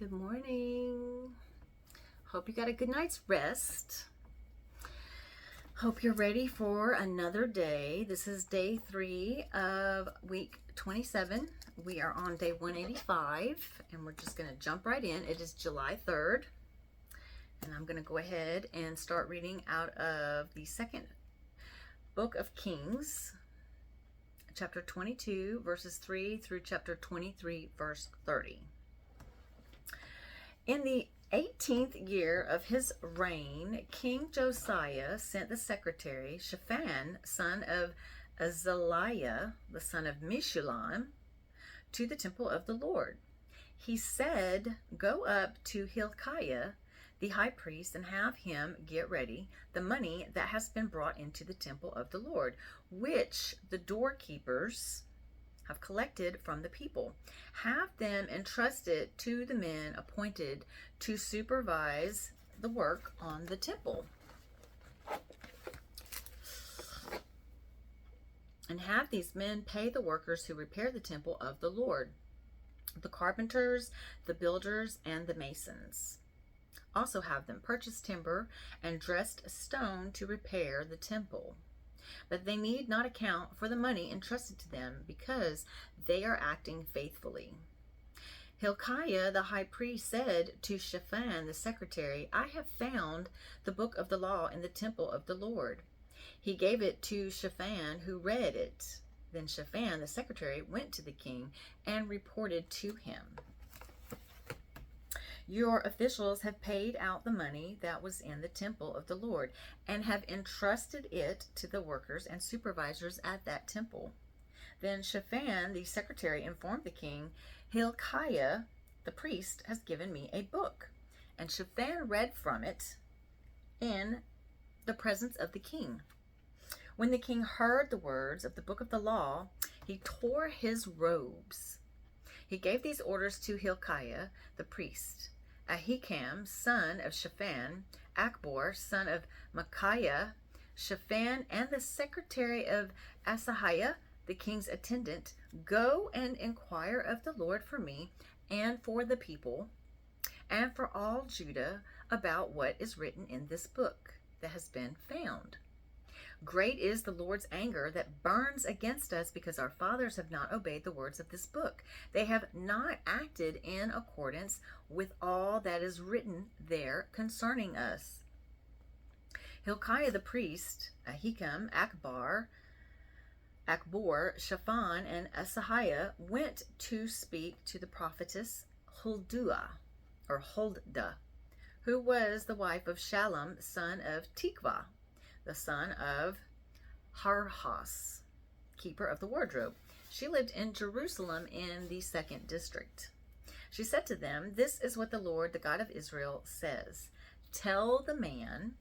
Good morning. Hope you got a good night's rest. Hope you're ready for another day. This is day 3 of week 27. We are on day 185 and we're just going to jump right in. It is July 3rd and I'm going to go ahead and start reading out of the second book of Kings, chapter 22, verses 3 through chapter 23, verse 30. In the 18th year of his reign, King Josiah sent the secretary Shaphan, son of Azaliah, the son of Meshullam, to the temple of the Lord. He said, "Go up to Hilkiah, the high priest, and have him get ready the money that has been brought into the temple of the Lord, which the doorkeepers have collected from the people. Have them entrusted to the men appointed to supervise the work on the temple. And have these men pay the workers who repair the temple of the Lord, the carpenters, the builders, and the masons. Also have them purchase timber and dressed stone to repair the temple. But they need not account for the money entrusted to them, because they are acting faithfully." Hilkiah the high priest said to Shaphan the secretary, "I have found the book of the law in the temple of the Lord." He gave it to Shaphan, who read it. Then Shaphan the secretary went to the king and reported to him, "Your officials have paid out the money that was in the temple of the Lord and have entrusted it to the workers and supervisors at that temple." Then Shaphan the secretary informed the king, "Hilkiah the priest has given me a book." And Shaphan read from it in the presence of the king. When the king heard the words of the book of the law, he tore his robes. He gave these orders to Hilkiah the priest: Ahikam, son of Shaphan, Akbor, son of Micaiah, Shaphan, and the secretary of Asahiah, the king's attendant, "Go and inquire of the Lord for me and for the people and for all Judah about what is written in this book that has been found. Great is the Lord's anger that burns against us, because our fathers have not obeyed the words of this book. They have not acted in accordance with all that is written there concerning us." Hilkiah the priest, Ahikam, Akbor, Shaphan, and Asahiah went to speak to the prophetess Huldah, who was the wife of Shallum, son of Tikvah, the son of Harhas, keeper of the wardrobe. She lived in Jerusalem in the 2nd district. She said to them, "This is what the Lord, the God of Israel, says. Tell the man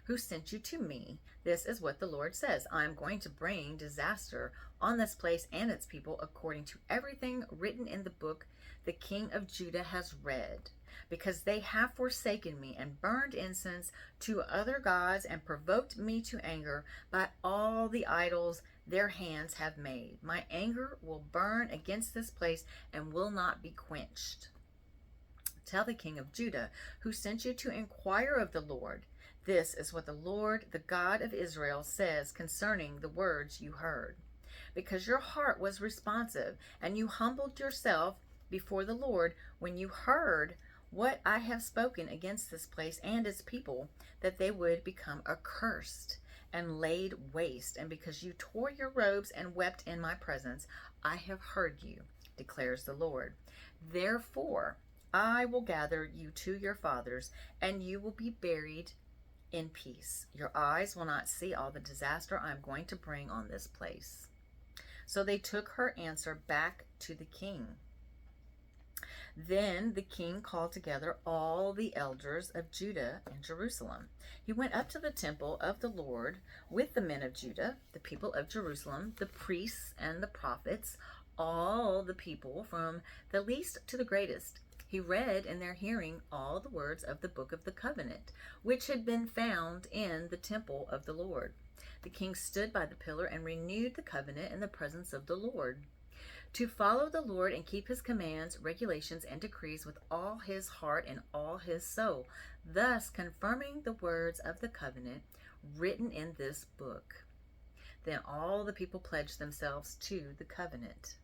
who sent you to me, this is what the Lord says. I am going to bring disaster on this place and its people, according to everything written in the book the king of Judah has read, because they have forsaken me and burned incense to other gods and provoked me to anger by all the idols their hands have made. My anger will burn against this place and will not be quenched. Tell the king of Judah, who sent you to inquire of the Lord, this is what the Lord, the God of Israel, says concerning the words you heard. Because your heart was responsive and you humbled yourself before the Lord when you heard what I have spoken against this place and its people, that they would become accursed and laid waste, and because you tore your robes and wept in my presence, I have heard you, declares the Lord. Therefore, I will gather you to your fathers, and you will be buried in peace. Your eyes will not see all the disaster I am going to bring on this place." So they took her answer back to the king. Then the king called together all the elders of Judah and Jerusalem. He went up to the temple of the Lord with the men of Judah, the people of Jerusalem, the priests and the prophets, all the people from the least to the greatest. He read in their hearing all the words of the book of the covenant, which had been found in the temple of the Lord. The king stood by the pillar and renewed the covenant in the presence of the Lord. to follow the Lord and keep his commands, regulations, and decrees with all his heart and all his soul, thus confirming the words of the covenant written in this book. Then all the people pledged themselves to the covenant.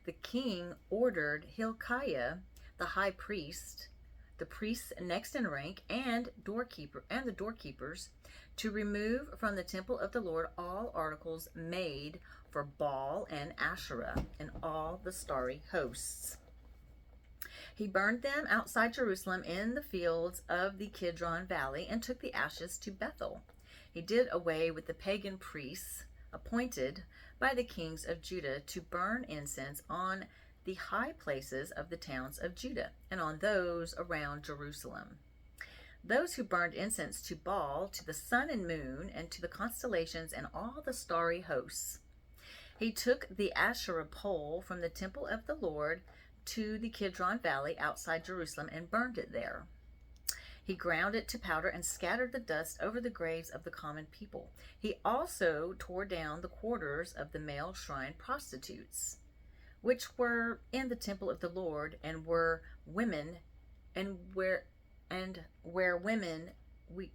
The king ordered Hilkiah, the high priest, the priests next in rank, and the doorkeepers, to remove from the temple of the Lord all articles made for Baal and Asherah and all the starry hosts. He burned them outside Jerusalem in the fields of the Kidron Valley and took the ashes to Bethel. He did away with the pagan priests appointed by the kings of Judah to burn incense on the high places of the towns of Judah and on those around Jerusalem. Those who burned incense to Baal, to the sun and moon, and to the constellations and all the starry hosts. He took the Asherah pole from the temple of the Lord to the Kidron Valley outside Jerusalem and burned it there. He ground it to powder and scattered the dust over the graves of the common people. He also tore down the quarters of the male shrine prostitutes, which were in the temple of the Lord, and where women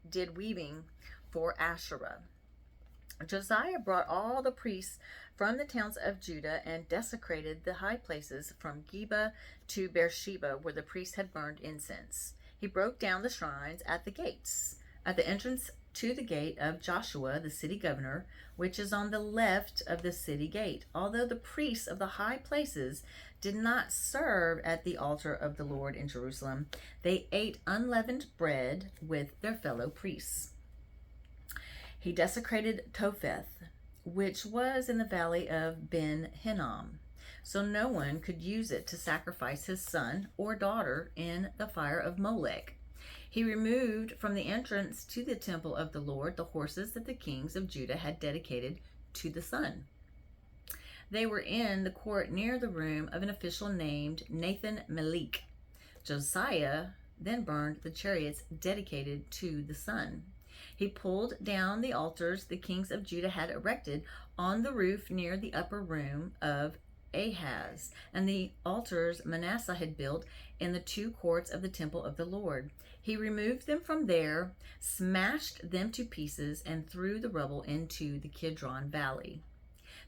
did weaving for Asherah. Josiah brought all the priests from the towns of Judah and desecrated the high places from Geba to Beersheba, where the priests had burned incense. He broke down the shrines at the gates, at the entrance to the gate of Joshua, the city governor, which is on the left of the city gate. Although the priests of the high places did not serve at the altar of the Lord in Jerusalem, they ate unleavened bread with their fellow priests. He desecrated Topheth, which was in the valley of Ben Hinnom, so no one could use it to sacrifice his son or daughter in the fire of Molech. He removed from the entrance to the temple of the Lord the horses that the kings of Judah had dedicated to the sun. They were in the court near the room of an official named Nathan-Melech. Josiah then burned the chariots dedicated to the sun. He pulled down the altars the kings of Judah had erected on the roof near the upper room of Ahaz, and the altars Manasseh had built in the two courts of the temple of the Lord. He removed them from there, smashed them to pieces, and threw the rubble into the Kidron Valley.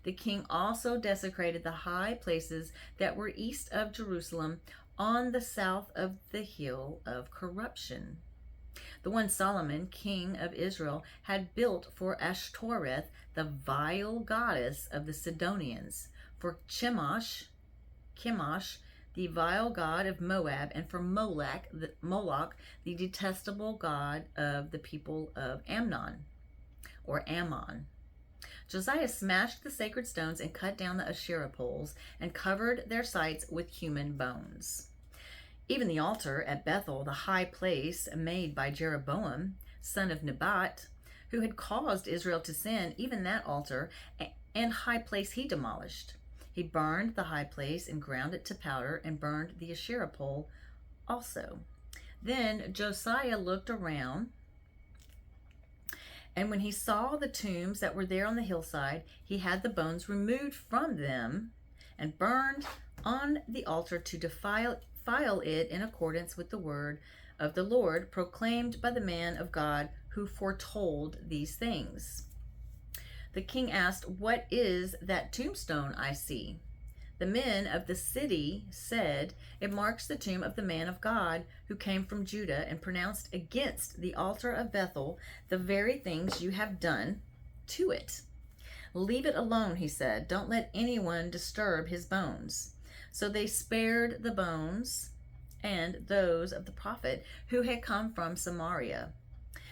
The king also desecrated the high places that were east of Jerusalem on the south of the hill of corruption, the one Solomon, king of Israel, had built for Ashtoreth, the vile goddess of the Sidonians, for Chemosh, the vile god of Moab, and for Moloch, the detestable god of the people of Ammon. Josiah smashed the sacred stones and cut down the Asherah poles and covered their sites with human bones. Even the altar at Bethel, the high place made by Jeroboam, son of Nebat, who had caused Israel to sin, even that altar and high place he demolished. He burned the high place and ground it to powder and burned the Asherah pole also. Then Josiah looked around, and when he saw the tombs that were there on the hillside, he had the bones removed from them and burned on the altar to defile it in accordance with the word of the Lord proclaimed by the man of God who foretold these things. The king asked, "What is that tombstone I see?" The men of the city said, "It marks the tomb of the man of God who came from Judah and pronounced against the altar of Bethel the very things you have done to it." "Leave it alone," he said. "Don't let anyone disturb his bones." So they spared the bones and those of the prophet who had come from Samaria.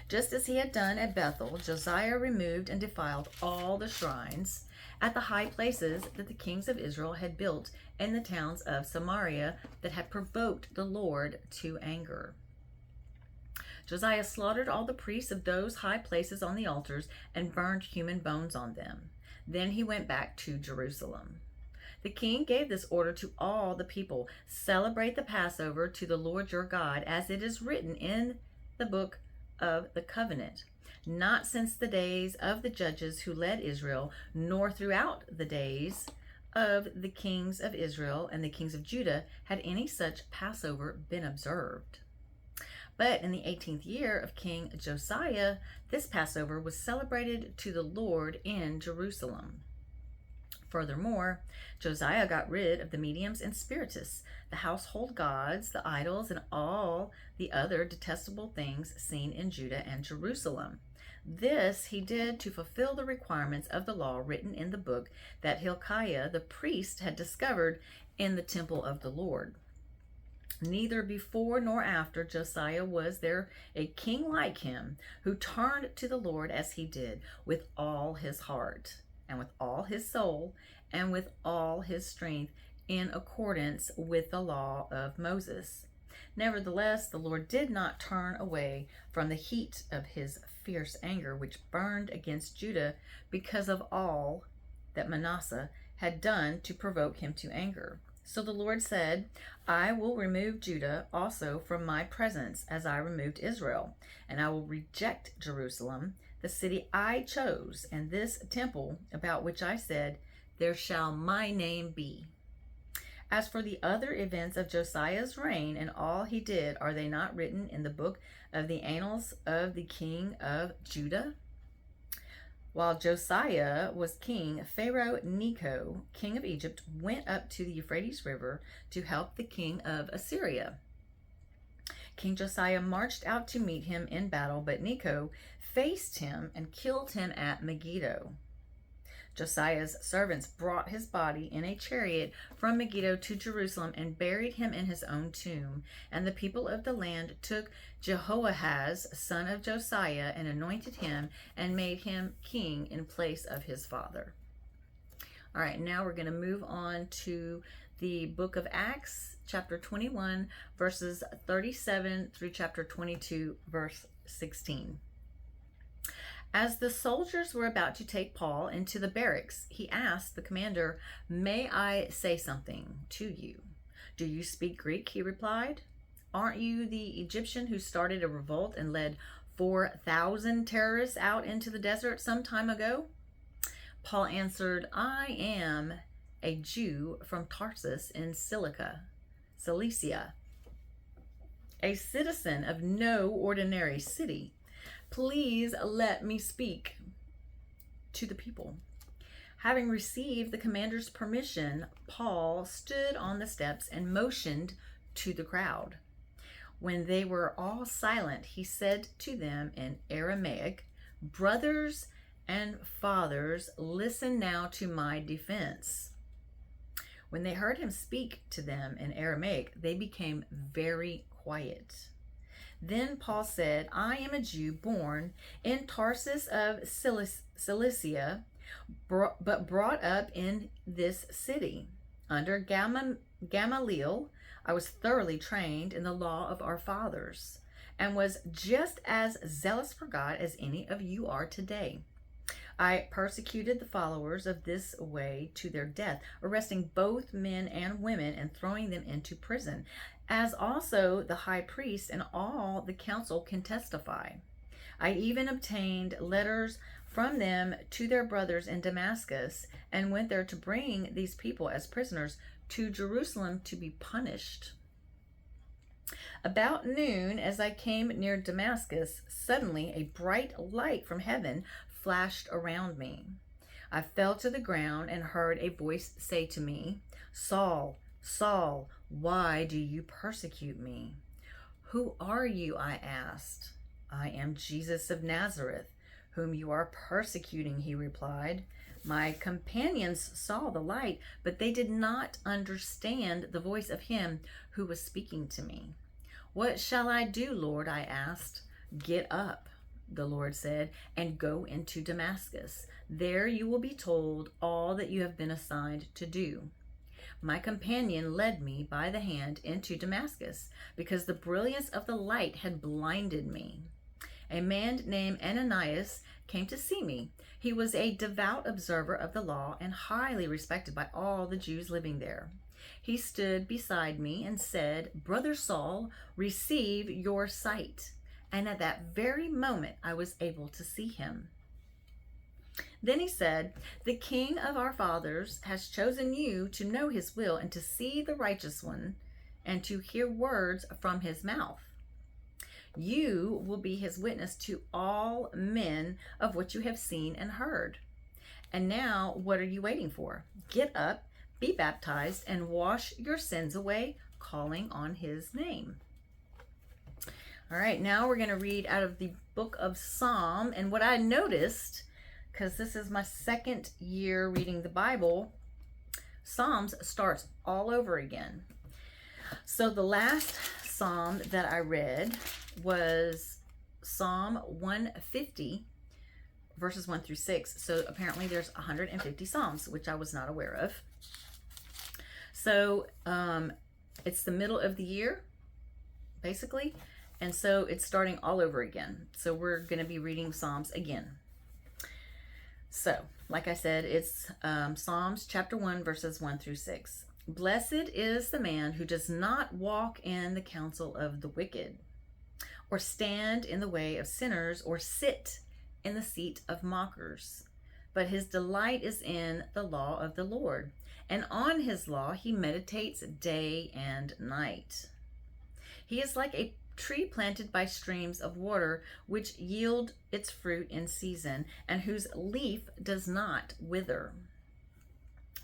Just as he had done at Bethel, Josiah removed and defiled all the shrines at the high places that the kings of Israel had built in the towns of Samaria that had provoked the Lord to anger. Josiah slaughtered all the priests of those high places on the altars and burned human bones on them. Then he went back to Jerusalem. The king gave this order to all the people: "Celebrate the Passover to the Lord your God, as it is written in the book of the covenant. Not since the days of the judges who led Israel, nor throughout the days of the kings of Israel and the kings of Judah had any such Passover been observed. But in the 18th year of King Josiah, this Passover was celebrated to the Lord in Jerusalem. Furthermore, Josiah got rid of the mediums and spiritists, the household gods, the idols, and all the other detestable things seen in Judah and Jerusalem. This he did to fulfill the requirements of the law written in the book that Hilkiah the priest had discovered in the temple of the Lord. Neither before nor after Josiah was there a king like him who turned to the Lord as he did, with all his heart and with all his soul and with all his strength, in accordance with the law of Moses. Nevertheless, the Lord did not turn away from the heat of his fierce anger, which burned against Judah because of all that Manasseh had done to provoke him to anger. So the Lord said, I will remove Judah also from my presence, as I removed Israel, and I will reject Jerusalem, the city I chose, and this temple about which I said, there shall my name be. As for the other events of Josiah's reign and all he did, are they not written in the book of the annals of the king of Judah? While Josiah was king, Pharaoh Necho, king of Egypt, went up to the Euphrates River to help the king of Assyria. King Josiah marched out to meet him in battle, but Necho faced him and killed him at Megiddo. Josiah's servants brought his body in a chariot from Megiddo to Jerusalem and buried him in his own tomb. And the people of the land took Jehoahaz, son of Josiah, and anointed him and made him king in place of his father. All right, now we're going to move on to the book of Acts, chapter 21, verses 37 through chapter 22, verse 16. As the soldiers were about to take Paul into the barracks, he asked the commander, May I say something to you? Do you speak Greek? He replied. Aren't you the Egyptian who started a revolt and led 4,000 terrorists out into the desert some time ago? Paul answered, I am a Jew from Tarsus in Cilicia, a citizen of no ordinary city. Please let me speak to the people. Having received the commander's permission, Paul stood on the steps and motioned to the crowd. When they were all silent, he said to them in Aramaic, Brothers and fathers, listen now to my defense. When they heard him speak to them in Aramaic, they became very quiet. Then Paul said, I am a Jew born in Tarsus of Cilicia, but brought up in this city. Under Gamaliel, I was thoroughly trained in the law of our fathers, and was just as zealous for God as any of you are today. I persecuted the followers of this way to their death, arresting both men and women and throwing them into prison, as also the high priest and all the council can testify. I even obtained letters from them to their brothers in Damascus, and went there to bring these people as prisoners to Jerusalem to be punished. About noon, as I came near Damascus, suddenly a bright light from heaven flashed around me. I fell to the ground and heard a voice say to me, Saul, Saul, why do you persecute me? Who are you? I asked. I am Jesus of Nazareth, whom you are persecuting, he replied. My companions saw the light, but they did not understand the voice of him who was speaking to me. What shall I do, Lord? I asked. Get up, the Lord said, and go into Damascus. There you will be told all that you have been assigned to do. My companion led me by the hand into Damascus, because the brilliance of the light had blinded me. A man named Ananias came to see me. He was a devout observer of the law and highly respected by all the Jews living there. He stood beside me and said, Brother Saul, receive your sight. And at that very moment, I was able to see him. Then he said, "The king of our fathers has chosen you to know his will and to see the righteous one and to hear words from his mouth. You will be his witness to all men of what you have seen and heard. And now, what are you waiting for? Get up, be baptized, and wash your sins away, calling on his name." All right, now we're going to read out of the book of Psalm. And what I noticed, because this is my second year reading the Bible, Psalms starts all over again. So the last Psalm that I read was Psalm 150, verses 1 through 6. So apparently there's 150 Psalms, which I was not aware of. So it's the middle of the year, basically. And so it's starting all over again. So we're going to be reading Psalms again. So, like I said, it's Psalms chapter 1, verses 1 through 6. "Blessed is the man who does not walk in the counsel of the wicked, or stand in the way of sinners, or sit in the seat of mockers. But his delight is in the law of the Lord, and on his law he meditates day and night. He is like a tree planted by streams of water, which yield its fruit in season, and whose leaf does not wither.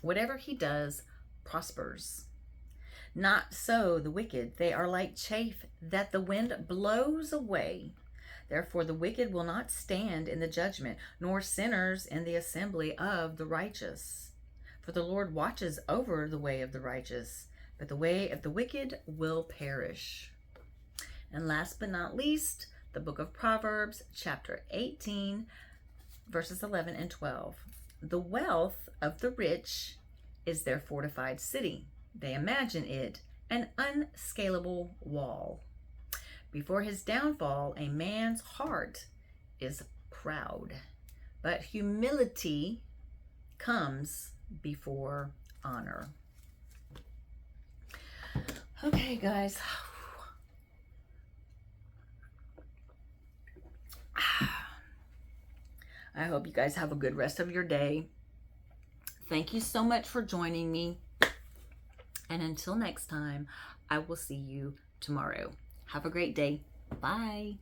Whatever he does prospers. Not so the wicked. They are like chaff that the wind blows away. Therefore the wicked will not stand in the judgment, nor sinners in the assembly of the righteous. For the Lord watches over the way of the righteous, but the way of the wicked will perish." And last but not least, the book of Proverbs, chapter 18, verses 11 and 12. "The wealth of the rich is their fortified city. They imagine it an unscalable wall. Before his downfall, a man's heart is proud, but humility comes before honor." Okay, guys. I hope you guys have a good rest of your day. Thank you so much for joining me. And until next time, I will see you tomorrow. Have a great day. Bye.